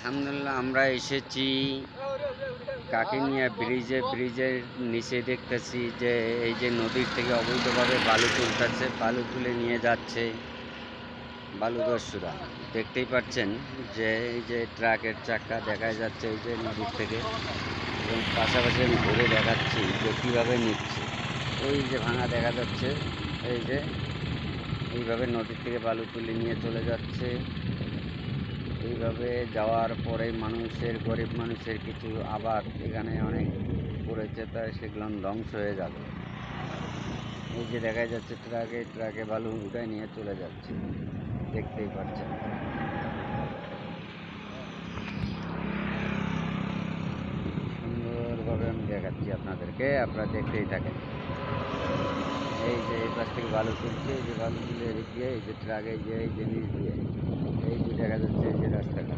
আলহামদুলিল্লাহ আমরা এসেছি কাকিনিয়া ব্রিজের নিচে দেখতেছি যে এই যে নদীর থেকে অবৈধভাবে বালু তুলতেছে, বালু তুলে নিয়ে যাচ্ছে বালুদস্যুরা। দেখতেই পাচ্ছেন যে এই যে ট্রাকের চাকা দেখা যাচ্ছে এই যে নদীর থেকে, এবং পাশাপাশি আমি ঘুরে দেখাচ্ছি যে কীভাবে নিচ্ছে। ওই যে ভাঙা দেখা যাচ্ছে, এই যে এইভাবে নদীর থেকে বালু তুলে নিয়ে চলে যাচ্ছে। এইভাবে যাওয়ার পরে গরিব মানুষের কিছু আবাদ এখানে অনেক পড়েছে, তাই সেগুলো ধ্বংস হয়ে যাবে। এই যে দেখা যাচ্ছে ট্রাকে বালু উঠায় নিয়ে চলে যাচ্ছে, দেখতেই পাচ্ছেন। সুন্দরভাবে আমি দেখাচ্ছি আপনাদেরকে, আপনারা দেখতেই থাকেন। এই যে এই পাশ থেকে বালু তুলছে, এই যে বালু তুলে গিয়ে এই যে ট্রাকে গিয়ে এই যে নিচ দিয়ে এই যে দেখা যাচ্ছে এই যে রাস্তাটা।